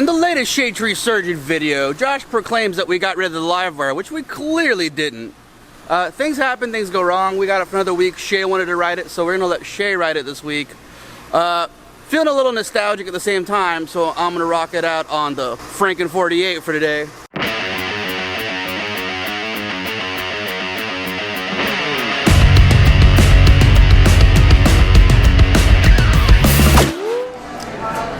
In the latest Shade Tree Surgeon video, Josh proclaims that we got rid of the live wire, which we clearly didn't. Things happen, things go wrong. We got it for another week. Shay wanted to ride it, so we're gonna let Shay ride it this week. Feeling a little nostalgic at the same time, so I'm gonna rock it out on the Franken 48 for today.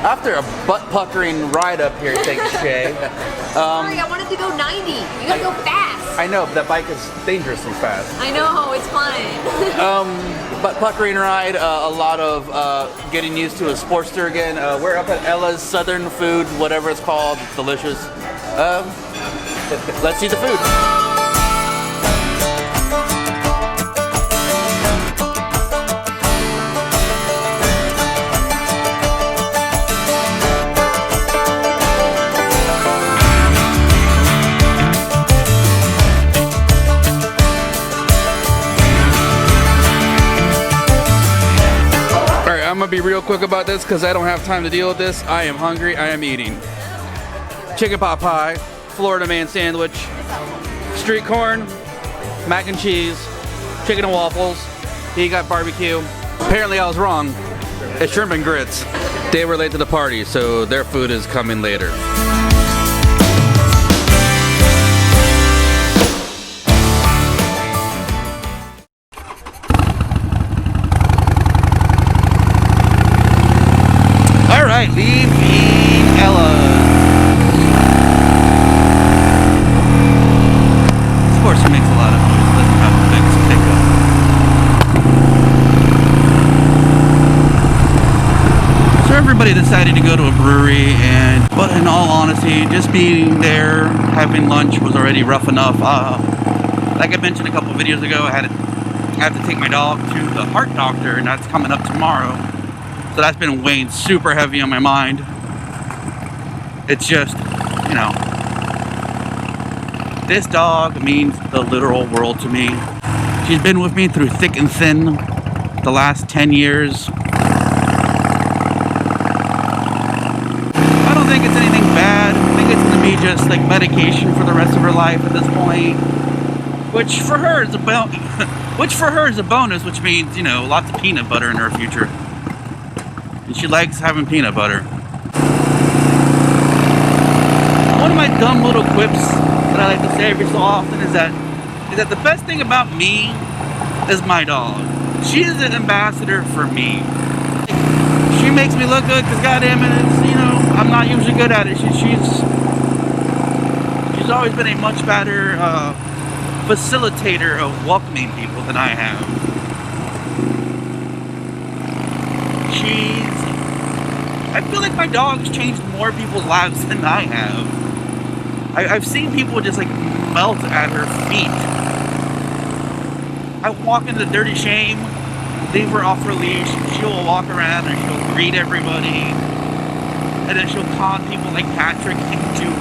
After a butt-puckering ride up here, thanks, Shay. Sorry, I wanted to go 90. You gotta go fast. I know, but that bike is dangerously fast. I know, it's fun. Butt-puckering ride, a lot of getting used to a Sportster again. We're up at Ella's Southern Food, whatever it's called. It's delicious. Let's see the food. I'm gonna be real quick about this because I don't have time to deal with this. I am hungry, I am eating. Chicken pot pie, Florida man sandwich, street corn, mac and cheese, chicken and waffles. He got barbecue. Apparently I was wrong. It's shrimp and grits. They were late to the party, so their food is coming later. Leaving Ella. Of course, it makes a lot of noise. Let's have a big pickup. So everybody decided to go to a brewery, but in all honesty, just being there, having lunch was already rough enough. Like I mentioned a couple videos ago, I have to take my dog to the heart doctor, and that's coming up tomorrow. So that's been weighing super heavy on my mind. It's just, you know, this dog means the literal world to me. She's been with me through thick and thin the last 10 years. I don't think it's anything bad. I think it's gonna be just like medication for the rest of her life at this point. Which for her is a bonus, which means, you know, lots of peanut butter in her future. And she likes having peanut butter. One of my dumb little quips that I like to say every so often is that the best thing about me is my dog. She is an ambassador for me. She makes me look good because goddamn it, it's, you know, I'm not usually good at it. She's always been a much better facilitator of welcoming people than I have. I feel like my dog's changed more people's lives than I have. I've seen people just like melt at her feet. I walk into Dirty Shame, leave her off her leash, she'll walk around and she'll greet everybody. And then she'll con people like Patrick into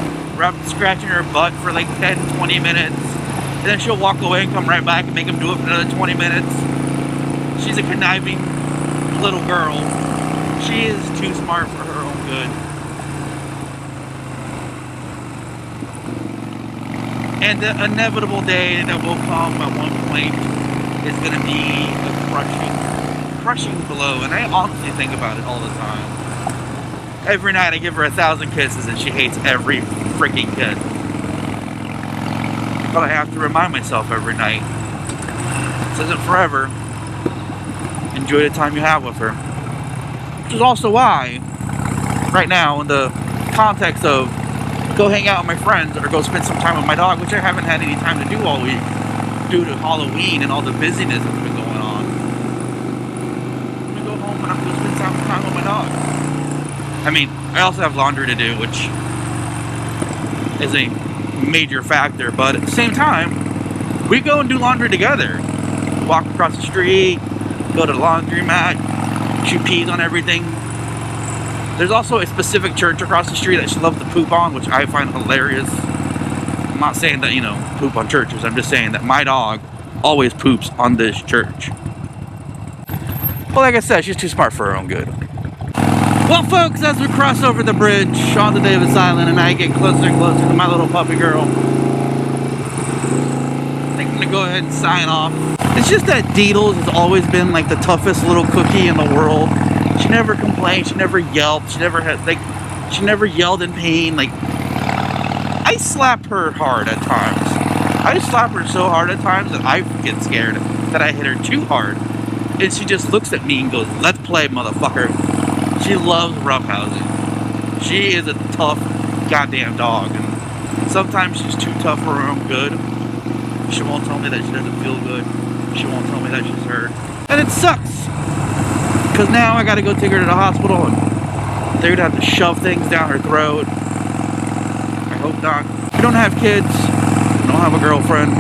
scratching her butt for like 10-20 minutes. And then she'll walk away and come right back and make him do it for another 20 minutes. She's a conniving little girl. She is too smart for her own good. And the inevitable day that will come at one point is going to be a crushing blow. And I honestly think about it all the time. Every night I give her 1,000 kisses and she hates every freaking kiss. But I have to remind myself every night, this isn't forever. Enjoy the time you have with her. Which is also why, right now, in the context of go hang out with my friends or go spend some time with my dog, which I haven't had any time to do all week due to Halloween and all the busyness that's been going on, I'm gonna go home and I'm gonna spend some time with my dog. I mean, I also have laundry to do, which is a major factor, but at the same time, we go and do laundry together. Walk across the street, go to the laundromat. She pees on everything. There's also a specific church across the street that she loves to poop on, which I find hilarious. I'm not saying that, you know, poop on churches. I'm just saying that my dog always poops on this church. Well, like I said, she's too smart for her own good. Well, folks, as we cross over the bridge onto Davis Island and I get closer and closer to my little puppy girl, I think I'm gonna go ahead and sign off. It's just that Deedles has always been like the toughest little cookie in the world. She never complained, she never yelped, she never yelled in pain. Like, I slap her hard at times. I slap her so hard at times that I get scared that I hit her too hard. And she just looks at me and goes, "Let's play, motherfucker." She loves roughhousing. She is a tough goddamn dog. And sometimes she's too tough for her own good. She won't tell me that she doesn't feel good. She won't tell me that she's hurt. And it sucks. Because now I gotta go take her to the hospital and they're gonna have to shove things down her throat. I hope not. We don't have kids. We don't have a girlfriend.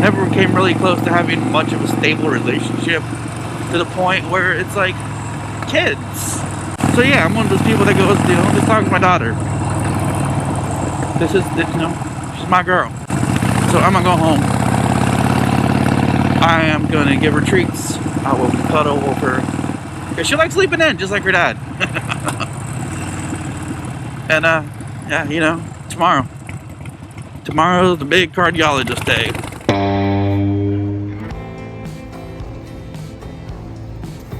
Never came really close to having much of a stable relationship to the point where it's like kids. So yeah, I'm one of those people that goes, you know, let's talk to my daughter. This is, you know, she's my girl. So I'm gonna go home. I am gonna give her treats. I will cuddle with her. Because she likes sleeping in, just like her dad. And yeah, you know, tomorrow. Tomorrow's the big cardiologist day.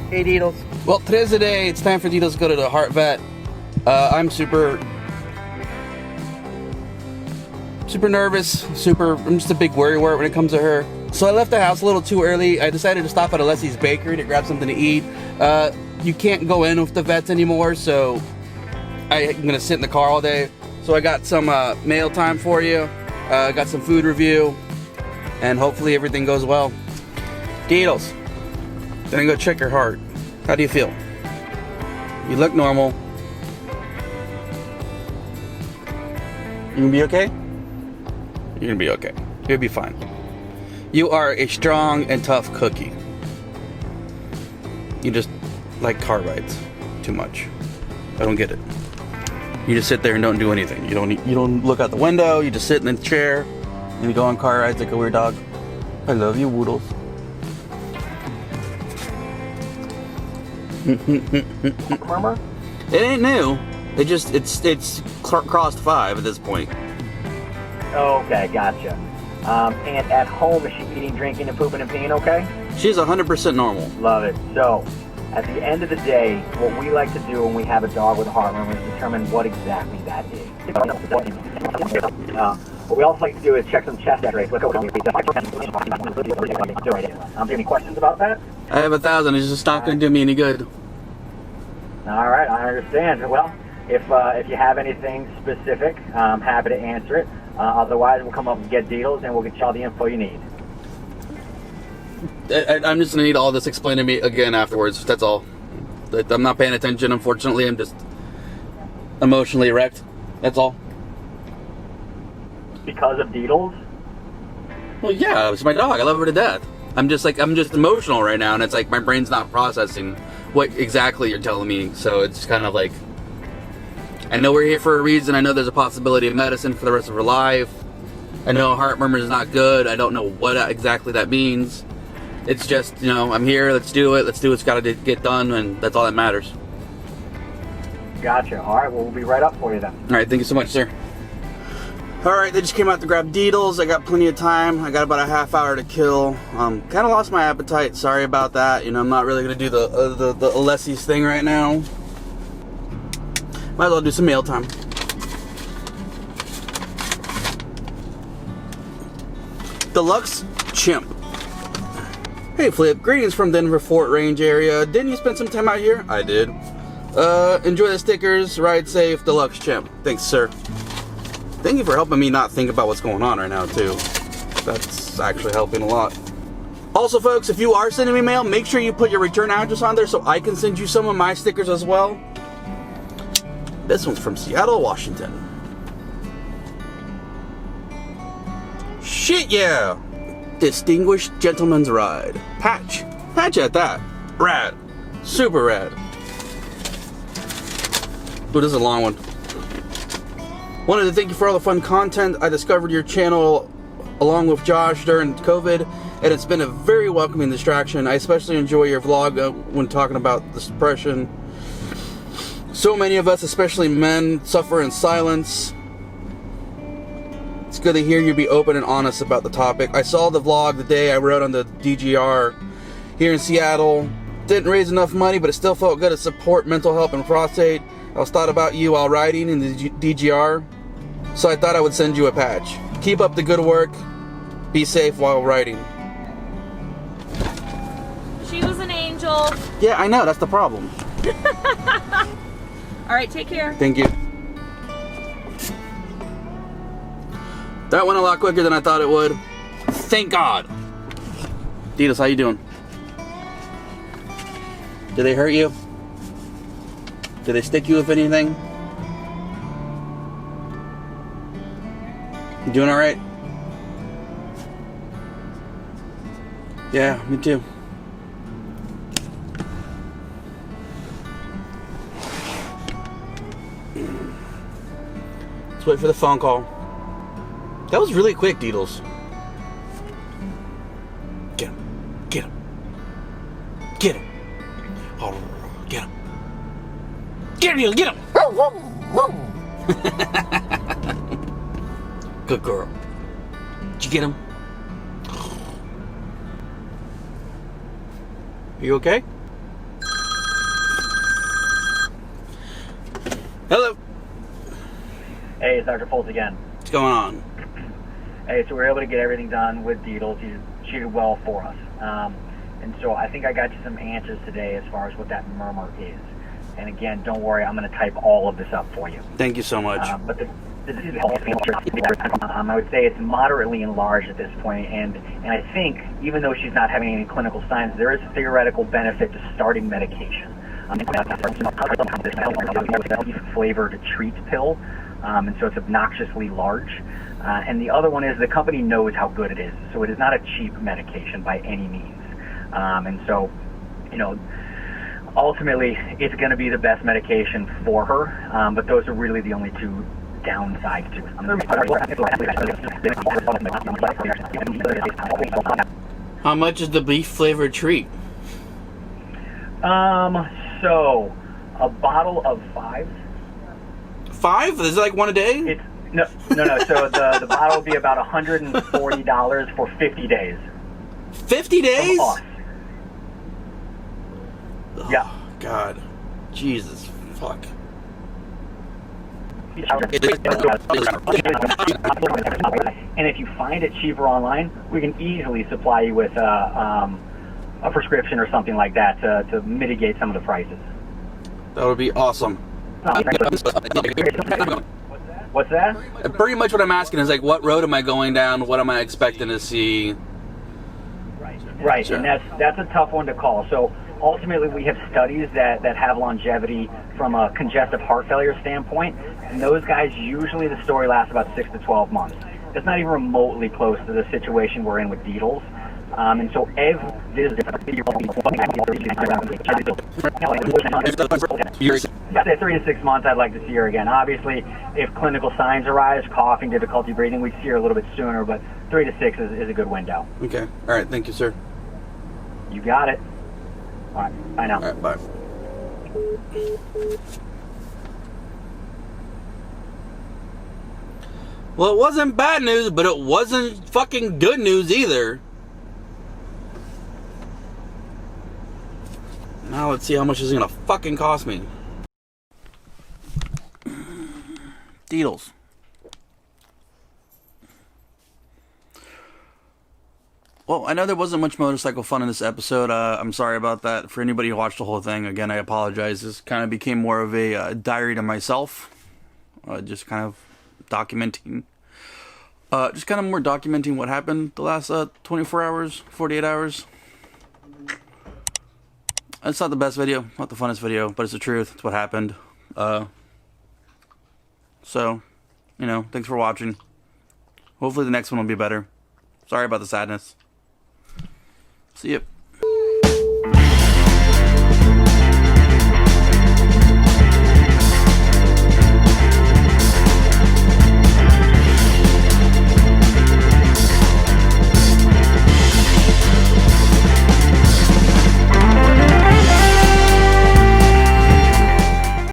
Hey, Deedles. Well, today's the day. It's time for Deedles to go to the heart vet. I'm super nervous. I'm just a big worrywart when it comes to her. So I left the house a little too early. I decided to stop at Alessi's Bakery to grab something to eat. You can't go in with the vets anymore, so I'm gonna sit in the car all day. So I got some mail time for you. Got some food review, and hopefully everything goes well. Deedles, then I go check your heart. How do you feel? You look normal. You gonna be okay? You're gonna be okay. You'll be fine. You are a strong and tough cookie. You just like car rides too much. I don't get it. You just sit there and don't do anything. You don't look out the window. You just sit in the chair and you go on car rides like a weird dog. I love you, Woodles. Murmur? It ain't new. It's crossed 5 at this point. Okay, gotcha. And at home, is she eating, drinking, and pooping and peeing okay? She's 100% normal. Love it. So, at the end of the day, what we like to do when we have a dog with a heart murmur is determine what exactly that is. What we also like to do is check some chest x-rays. Do you have any questions about that? I have 1,000. It's just not going to do me any good. All right, I understand. Well, if you have anything specific, I'm happy to answer it. Otherwise, we'll come up and get Deedles, and we'll get you all the info you need. I'm just going to need all this explained to me again afterwards. That's all. I'm not paying attention, unfortunately. I'm just emotionally wrecked. That's all. Because of Deedles? Well, yeah, it's my dog. I love her to death. I'm just emotional right now, and it's like my brain's not processing what exactly you're telling me. So it's kind of like, I know we're here for a reason. I know there's a possibility of medicine for the rest of her life. I know heart murmur is not good. I don't know what exactly that means. It's just, you know, I'm here. Let's do it. Let's do what's got to get done, and that's all that matters. Gotcha. All right, well, we'll be right up for you then. All right, thank you so much, sir. All right, they just came out to grab Deedles. I got plenty of time. I got about a half hour to kill. Kind of lost my appetite. Sorry about that. You know, I'm not really gonna do the Alessi's thing right now. Might as well do some meal time. Deluxe Chimp. Hey Flip, greetings from Denver Fort Range area. Didn't you spend some time out here? I did. Enjoy the stickers. Ride safe, Deluxe Chimp. Thanks, sir. Thank you for helping me not think about what's going on right now, too. That's actually helping a lot. Also, folks, if you are sending me mail, make sure you put your return address on there so I can send you some of my stickers as well. This one's from Seattle, Washington. Shit, yeah! Distinguished Gentleman's Ride. Patch. Patch at that. Rad. Super rad. Ooh, this is a long one. Wanted to thank you for all the fun content. I discovered your channel along with Josh during COVID, and it's been a very welcoming distraction. I especially enjoy your vlog when talking about the suppression. So many of us, especially men, suffer in silence. It's good to hear you be open and honest about the topic. I saw the vlog the day I rode on the DGR here in Seattle. Didn't raise enough money, but it still felt good to support mental health and prostate. I was thought about you while riding in the DGR, so I thought I would send you a patch. Keep up the good work. Be safe while riding. She was an angel. Yeah, I know. That's the problem. All right, take care. Thank you. That went a lot quicker than I thought it would. Thank God. Ditas, how you doing? Did they hurt you? Did they stick you with anything? You doing all right? Yeah, me too. Let's wait for the phone call. That was really quick, Deedles. Get him. Get him. Get him. Oh, get him. Get him, Deedles, get him. Good girl. Did you get him? Are you okay? Hello. Hey, it's Dr. Pulse again. What's going on? Hey, so we were able to get everything done with Deedles. He cheated well for us. And so I think I got you some answers today as far as what that murmur is. And again, don't worry, I'm going to type all of this up for you. Thank you so much. But the disease, I would say it's moderately enlarged at this point, and I think even though she's not having any clinical signs, there is a theoretical benefit to starting medication. Flavored treat pill, and so it's obnoxiously large. And the other one is the company knows how good it is, so it is not a cheap medication by any means. And so, you know, ultimately, it's going to be the best medication for her, but those are really the only two downsides to it. How much is the beef flavored treat? So a bottle of 5. 5? Is it like one a day? It's no. So the bottle will be about $140 for 50 days. 50 days? From us. Yeah. Oh, God. Jesus. Fuck. And if you find it cheaper online, we can easily supply you with a prescription or something like that to mitigate some of the prices. That would be awesome. What's that? Pretty much what I'm asking is like, what road am I going down? What am I expecting to see? Right, Sure. and that's a tough one to call. So ultimately, we have studies that have longevity from a congestive heart failure standpoint, and those guys, usually the story lasts about 6 to 12 months. It's not even remotely close to the situation we're in with Deedles. And so every I'd say 3 to 6 months, I'd like to see her again. Obviously, if clinical signs arise, coughing, difficulty breathing, we'd see her a little bit sooner, but 3 to 6 is a good window. Okay. All right. Thank you, sir. You got it. All right. Bye now. All right. Bye. Well, it wasn't bad news, but it wasn't fucking good news either. Now let's see how much this is gonna fucking cost me. Deedles. Well, I know there wasn't much motorcycle fun in this episode. I'm sorry about that. For anybody who watched the whole thing, again, I apologize. This kind of became more of a diary to myself. Just kind of documenting. Just kind of more documenting what happened the last 24 hours, 48 hours. It's not the best video, not the funnest video, but it's the truth. It's what happened. So, you know, thanks for watching. Hopefully the next one will be better. Sorry about the sadness. See ya.